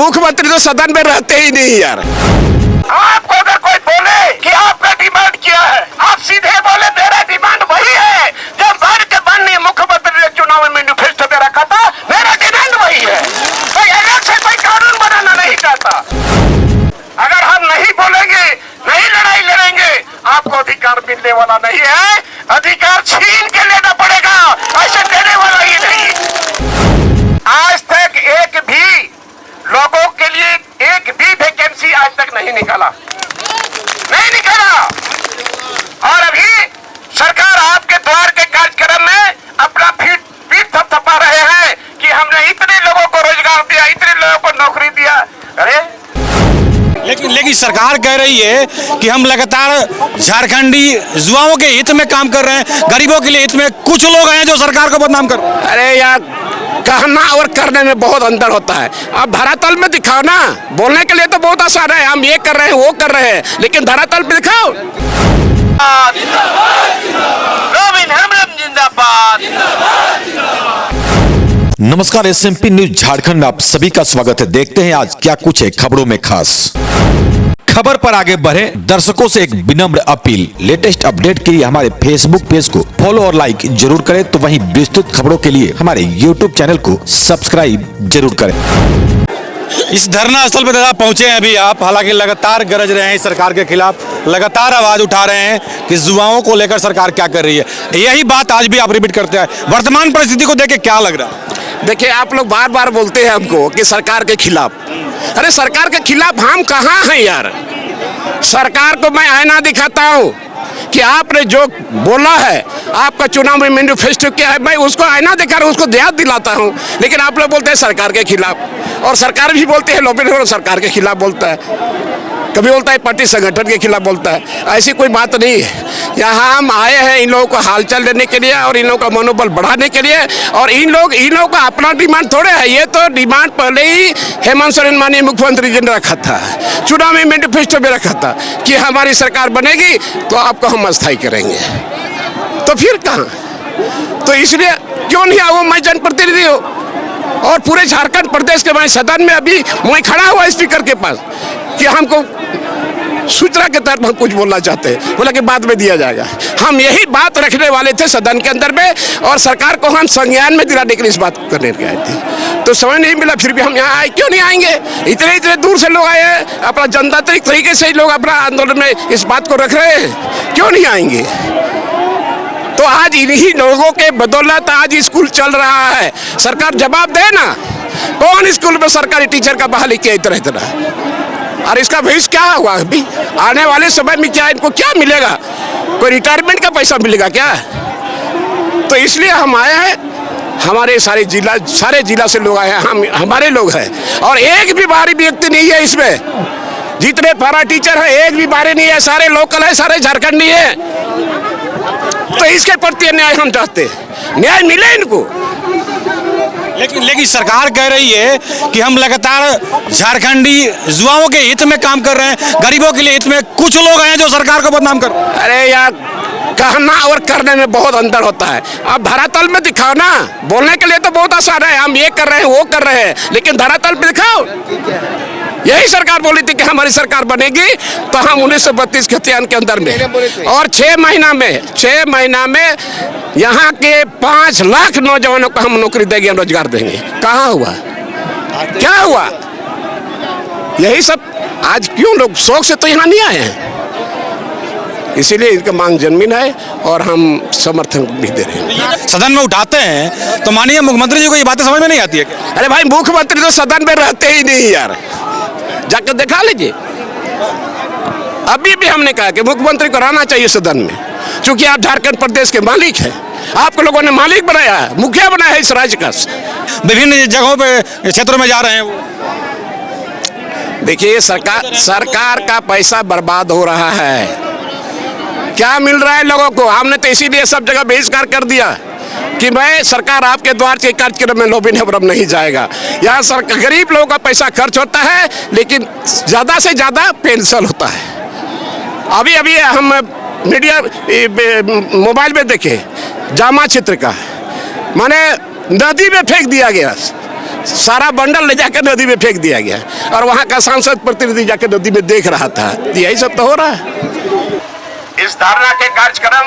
मुख्यमंत्री तो सदन में रहते ही नहीं यार। आपको अगर कोई बोले कि आपने डिमांड किया है, आप सीधे बोले मेरा डिमांड वही है जो माननीय मुख्यमंत्री ने चुनाव मैनिफेस्टो में रखा था, मेरा डिमांड वही है। कोई अलग से कोई कानून बनाना नहीं चाहता। अगर हम नहीं बोलेंगे, नहीं लड़ाई लड़ेंगे, आपको अधिकार मिलने वाला नहीं है। अधिकार छीन के लेना पड़ेगा, ऐसे देने वाला ही नहीं। आज तक एक भी लोगों के लिए एक भी वैकेंसी आज तक नहीं निकाला। और अभी सरकार आपके द्वार के कार्यक्रम में अपना पीठ थपथपा रहे हैं कि हमने इतने लोगों को रोजगार दिया, इतने लोगों को नौकरी दिया। अरे लेकिन सरकार कह रही है कि हम लगातार झारखंडी युवाओं के हित में काम कर रहे हैं, गरीबों के लिए हित में। कुछ लोग हैं जो सरकार को बदनाम कर। अरे यार, कहना और करने में बहुत अंतर होता है। अब धरातल में दिखाओ ना। बोलने के लिए तो बहुत आसान है, हम ये कर रहे हैं, वो कर रहे हैं, लेकिन धरातल पे दिखाओ। नमस्कार, एसएमपी न्यूज झारखंड में आप सभी का स्वागत है। देखते हैं आज क्या कुछ है खबरों में खास। खबर पर आगे बढ़े, दर्शकों से एक विनम्र अपील। लेटेस्ट अपडेट के लिए हमारे फेसबुक पेज को फॉलो और लाइक जरूर करें, तो वहीं विस्तृत खबरों के लिए हमारे यूट्यूब चैनल को सब्सक्राइब जरूर करें। इस धरना स्थल पर दादा पहुंचे हैं अभी आप, हालांकि लगातार गरज रहे हैं सरकार के खिलाफ, लगातार आवाज उठा रहे हैं कि युवाओं को लेकर सरकार क्या कर रही है। यही बात आज भी आप रिपीट करते हैं। वर्तमान परिस्थिति को देख के क्या लग रहा है? देखिए, आप लोग बार बार बोलते हैं हमको कि सरकार के खिलाफ। अरे सरकार के खिलाफ हम कहाँ हैं यार? सरकार को मैं आईना दिखाता हूँ कि आपने जो बोला है, आपका चुनाव में मैनिफेस्टो क्या है, मैं उसको आईना दिखा रहा हूँ, उसको याद दिलाता हूँ। लेकिन आप लोग बोलते हैं सरकार के खिलाफ, और सरकार भी बोलते हैं, लोग सरकार के खिलाफ बोलता है, कभी बोलता है पार्टी संगठन के खिलाफ बोलता है। ऐसी कोई बात नहीं है। यहाँ हम आए हैं इन लोगों को हालचाल लेने के लिए और इन लोगों का मनोबल बढ़ाने के लिए। और इन लोगों का अपना डिमांड थोड़े है, ये तो डिमांड पहले ही हेमंत सोरेन माननीय मुख्यमंत्री जी ने रखा था, चुनाव में मैनिफेस्टो में रखा था कि हमारी सरकार बनेगी तो आपको हम अस्थायी करेंगे। तो फिर कहाँ? तो इसलिए क्यों नहीं आओ? मैं जनप्रतिनिधि हूँ और पूरे झारखंड प्रदेश के मैं सदन में अभी मैं खड़ा हुआ स्पीकर के पास कि हमको सूचना के तहत हम कुछ बोलना चाहते हैं। बोला कि बाद में दिया जाएगा। हम यही बात रखने वाले थे सदन के अंदर में, और सरकार को हम संज्ञान में दिलाने के लिए इस बात करने के आए थे। तो समय नहीं मिला, फिर भी हम यहाँ आए। क्यों नहीं आएंगे? इतने दूर से लोग आए हैं, अपना जनतांत्रिक तरीके से लोग अपना आंदोलन में इस बात को रख रहे हैं। क्यों नहीं आएंगे? तो आज इन्हीं लोगों के बदौलत आज स्कूल चल रहा है। सरकार जवाब दे ना, कौन स्कूल में सरकारी टीचर का बहाली किया इतना? और इसका भविष्य क्या हुआ? अभी आने वाले समय में क्या इनको क्या मिलेगा? कोई रिटायरमेंट का पैसा मिलेगा क्या? तो इसलिए हम आए हैं। हमारे सारे जिला से लोग आए हैं, हम हमारे लोग हैं, और एक भी बाहरी व्यक्ति नहीं है इसमें। जितने पैरा टीचर है एक भी बाहरी नहीं है, सारे लोकल है, सारे झारखंडी है। तो इसके प्रति न्याय हम चाहते हैं, न्याय मिले इनको। लेकिन सरकार कह रही है कि हम लगातार झारखंडी युवाओं के हित में काम कर रहे हैं, गरीबों के लिए हित में। कुछ लोग हैं जो सरकार को बदनाम कर। अरे यार, कहना और करने में बहुत अंतर होता है। अब धरातल में दिखाओ ना। बोलने के लिए तो बहुत आसान है, हम ये कर रहे हैं, वो कर रहे हैं, लेकिन धरातल पे दिखाओ। यही सरकार बोली थी कि हमारी सरकार बनेगी तो हम 1932 के अभियान के अंदर में, और 6 महीना में यहाँ के 5 लाख नौजवानों को हम नौकरी देंगे, हम रोजगार देंगे। कहाँ हुआ? क्या हुआ? यही सब आज क्यों लोग शौक से तो यहाँ नहीं आए हैं। इसीलिए इनका मांग जमीन है और हम समर्थन भी दे रहे हैं। सदन में उठाते हैं तो माननीय मुख्यमंत्री जी को ये बातें समझ में नहीं आती है? अरे भाई, मुख्यमंत्री तो सदन में रहते ही नहीं यार, जाकर दिखा लीजिए। अभी भी हमने कहा कि मुख्यमंत्री को रहना चाहिए सदन में, क्योंकि आप झारखंड प्रदेश के मालिक हैं। आपको लोगों ने मालिक बनाया है, मुखिया बनाया है इस राज्य का। विभिन्न जगहों पे क्षेत्रों में जा रहे हैं वो। देखिए, सरकार का पैसा बर्बाद हो रहा है। क्या मिल रहा है लोगों को? हमने तो इसीलिए सब जगह बहिष्कार कर दिया कि मैं सरकार आपके द्वार के कार्यक्रम में लॉबी अब नहीं जाएगा। यहाँ गरीब लोगों का पैसा खर्च होता है, लेकिन ज़्यादा से ज़्यादा पेंशन होता है। अभी हम मीडिया मोबाइल में देखे जामा क्षेत्र का, माने नदी में फेंक दिया गया सारा बंडल ले जाकर नदी में फेंक दिया गया और वहां का सांसद प्रतिनिधि जाकर नदी में देख रहा था। यही सब तो हो रहा है। इस धरना के कार्यक्रम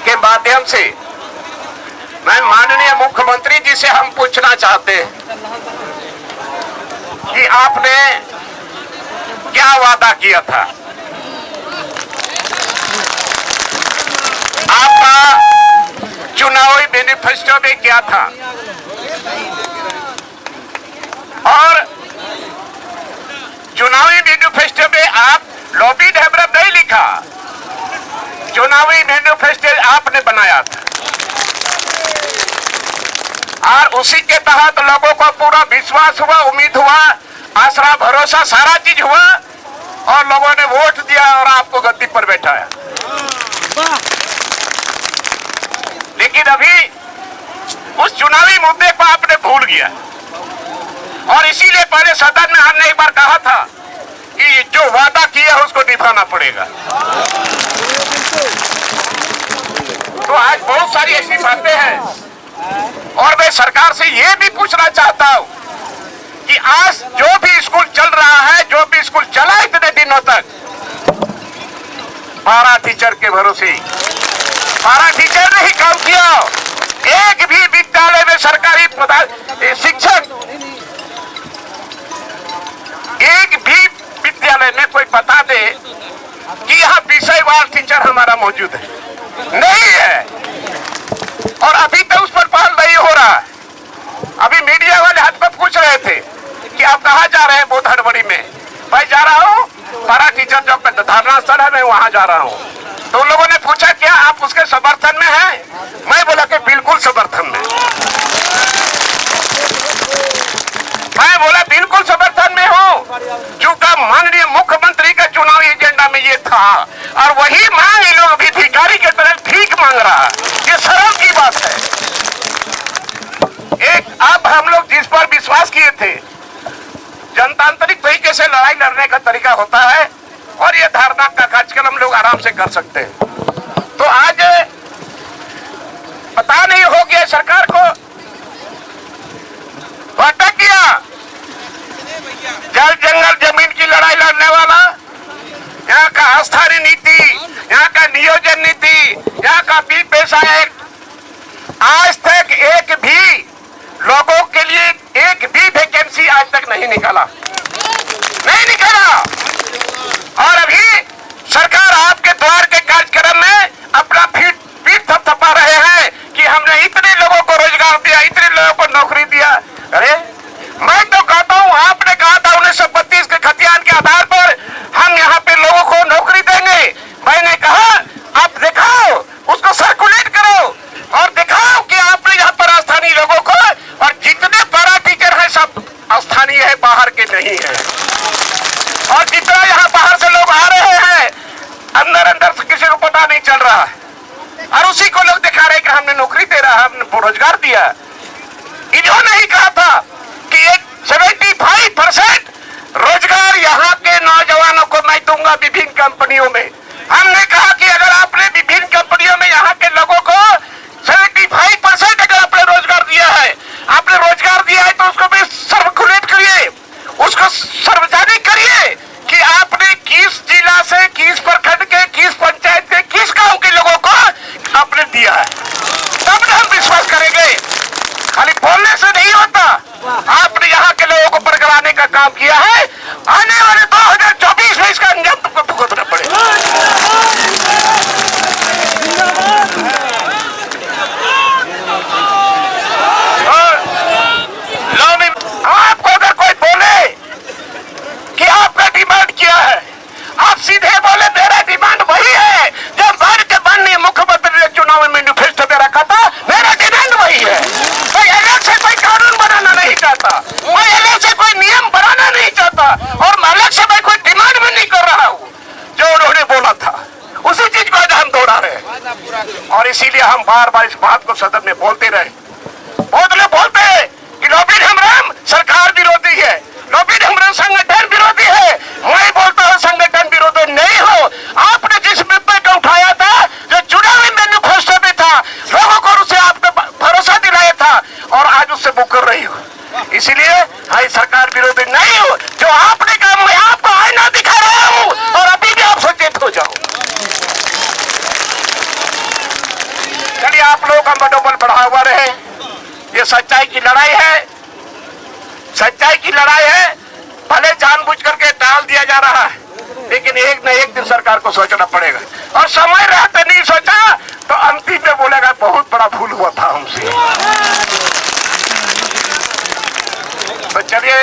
के माध्यम से मैं माननीय मुख्यमंत्री जी से हम पूछना चाहते हैं कि आपने क्या वादा किया था, आपका चुनावी मैनिफेस्टो में क्या था, और चुनावी मैनिफेस्टो में आप लॉबी डेवलप नहीं लिखा, चुनावी मैनिफेस्टो आपने बनाया था और उसी के तहत लोगों को पूरा विश्वास हुआ, उम्मीद हुआ, आसरा भरोसा सारा चीज हुआ और लोगों ने वोट दिया और आपको गद्दी पर बैठाया। लेकिन अभी उस चुनावी मुद्दे को आपने भूल गया और इसीलिए पहले सदन में हमने एक बार कहा था कि जो वादा किया है उसको निभाना पड़ेगा। तो आज बहुत सारी ऐसी बातें हैं और मैं सरकार से ये भी पूछना चाहता हूं कि आज जो भी स्कूल चल रहा है, जो भी स्कूल चला इतने दिनों तक, पारा टीचर के भरोसे, पारा टीचर ने ही काम किया। एक भी विद्यालय में सरकारी शिक्षक, एक भी विद्यालय में कोई बता दे कि यहाँ विषयवार टीचर हमारा मौजूद है, नहीं है। और अभी तक उस पर पहल नहीं हो रहा है। अभी मीडिया वाले हाथ पर पूछ रहे थे कि आप कहाँ जा रहे हैं, बहुत हड़बड़ी में। भाई जा रहा हूँ पारा टीचर जो धरना स्थल है, मैं वहां जा रहा हूँ। तो उन लोगों ने पूछा क्या आप उसके समर्थन में हैं? मैं बोला कि बिल्कुल समर्थन में। मैं बोला बिल्कुल समर्थन में हूँ, क्योंकि माननीय मुख्यमंत्री का चुनावी एजेंडा में ये था और वही मांग ये लोग अभी भिखारी के तरह भीख मांग रहा है। ये शर्म की बात है। एक अब हम लोग जिस पर विश्वास किए थे, जनतांत्रिक तरीके से लड़ाई लड़ने का तरीका होता है और ये धरना का कार्यक्रम हम लोग आराम से कर सकते हैं। तो आज पता नहीं हो गया सरकार को अटक गया जल जंगल जमीन की लड़ाई लड़ने वाला, यहाँ का स्थानीय नीति, यहाँ का नियोजन नीति, यहाँ का बी पैसा एक्ट, आज तक एक भी लोगों के लिए एक भी वैकेंसी आज तक नहीं निकाला। और अभी सरकार आपके द्वार के कार्यक्रम में अपना पीठ थपथपा रहे हैं कि हमने इतने लोगों को रोजगार दिया, इतने लोगों को नौकरी दिया। अरे मैं तो कहता हूँ, आपने कहा था 1932 के खतियान के आधार पर हम यहाँ पे लोगों को नौकरी देंगे। मैंने कहा आप दिखाओ, उसको सर्कुलेट करो और दिखाओ कि आपने यहाँ पर स्थानीय लोगों को, और जितने पारा टीचर है सब स्थानीय है, बाहर के नहीं है। और जितना यहाँ बाहर से लोग आ रहे हैं, अंदर अंदर से किसी को पता नहीं चल रहा है और उसी को लोग दिखा रहे कि हमने नौकरी दे रहा है, हमने रोजगार दिया। इन्होंने ही कहा था कि एक 75% रोजगार यहाँ के नौजवानों को मैं दूंगा विभिन्न कंपनियों में। हमने कहा कि अगर आपने विभिन्न कंपनियों में यहाँ के लोगों को 75% अगर आपने रोजगार दिया है, आपने रोजगार दिया है, तो उसको भी सर्कुलेट करिए, उसको सार्वजनिक करिए कि आपने किस जिला से, किस प्रखंड के, किस पंचायत के, किस गांव के लोगों को आपने दिया है। तब हम विश्वास करेंगे। खाली बोलने से नहीं होता, आपने यहाँ के लोगों को बरकराने का काम किया है। आने वाले 2024 में इसका अंजाम तुमको भुगतना पड़ेगा। आपको अगर कोई बोले कि आपका डिमांड क्या है, आप सीधे बोले मेरा डिमांड वही है जो भारत के माननीय मुख्यमंत्री ने चुनाव मैनिफेस्टो में रखा था। मेरा डिमांड वही है। मैं अलग से कोई कानून बनाना नहीं चाहता, मैं अलग से कोई नियम बनाना नहीं चाहता और मैं अलग से मैं कोई डिमांड भी नहीं कर रहा हूँ। जो उन्होंने बोला था उसी चीज को आज हम दोहरा रहे हैं और इसीलिए हम बार बार इस बात को सदन में बोलते रहे। बहुत लोग बोलते हैं कि लोबिन हमराम सरकार विरोधी है, लोबिन हमराम संगठन विरोधी है। मैं बोलता हूँ संगठन विरोधी नहीं हो। आपने जिस मुद्दे को उठाया था, जो चुनावी मैनिफेस्टो में था, लोगों को उसे आपने भरोसा दिलाया था और आज उससे मुकर रही हो। इसलिए मैं सरकार विरोधी नहीं हूँ। जो आपने कहा मैं आपको आईना दिखा रहा हूँ और अभी भी आप सचेत हो जाओ। चलिए आप लोगों का मनोबल बढ़ा हुआ रहे। ये सच्चाई की लड़ाई है, सच्चाई की लड़ाई है। भले जानबूझ करके टाल दिया जा रहा है, लेकिन एक न एक दिन सरकार को सोचना पड़ेगा। और समय रहते नहीं सोचा तो अंतिम में बोलेगा बहुत बड़ा भूल हुआ था हमसे। तो चलिए,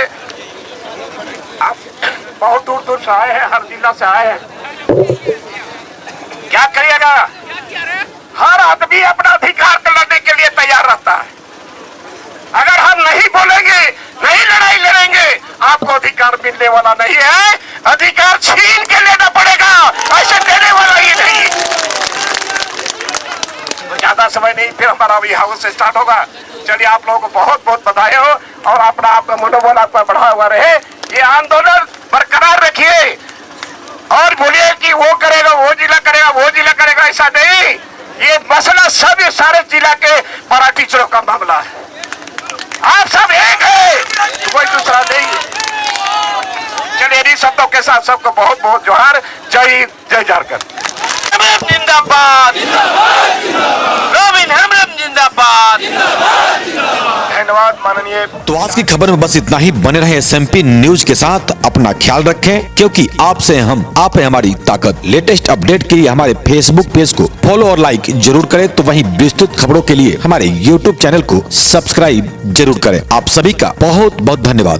आप बहुत दूर दूर से आए हैं, हर जिला से आए हैं, क्या करिएगा? हर आदमी अपना अधिकार को लड़ने के लिए तैयार रहता है। अगर हम नहीं बोलेंगे, नहीं लड़ाई लड़ेंगे, आपको अधिकार मिलने वाला नहीं है। अधिकार छीन के लेना पड़ेगा, ऐसे देने वाला ही नहीं। तो ज्यादा समय नहीं, फिर हमारा अभी हाउस से स्टार्ट होगा। चलिए, आप लोगों को बहुत बहुत बधाई हो और अपना आपका मनोबल आपका बढ़ा हुआ रहे। ये आंदोलन बरकरार रखिए और बोलिए कि वो करेगा, वो जिला करेगा, वो जिला करेगा, ऐसा नहीं। ये मसला सब ये सारे जिला के पारा टीचरों का मामला है। आप सब एक है, कोई दूसरा नहीं। चलिए, इन्हीं शब्दों के साथ सबको बहुत बहुत जोहार। जय हिंद, जय झारखंड। जिंदाबाद, जिंदाबाद। धन्यवाद माननीय। तो आज की खबर में बस इतना ही। बने रहे SMP न्यूज के साथ, अपना ख्याल रखें, क्योंकि आपसे हम, आप है हमारी ताकत। लेटेस्ट अपडेट के लिए हमारे फेसबुक पेज को फॉलो और लाइक जरूर करें, तो वहीं विस्तृत खबरों के लिए हमारे YouTube चैनल को सब्सक्राइब जरूर करें। आप सभी का बहुत बहुत धन्यवाद।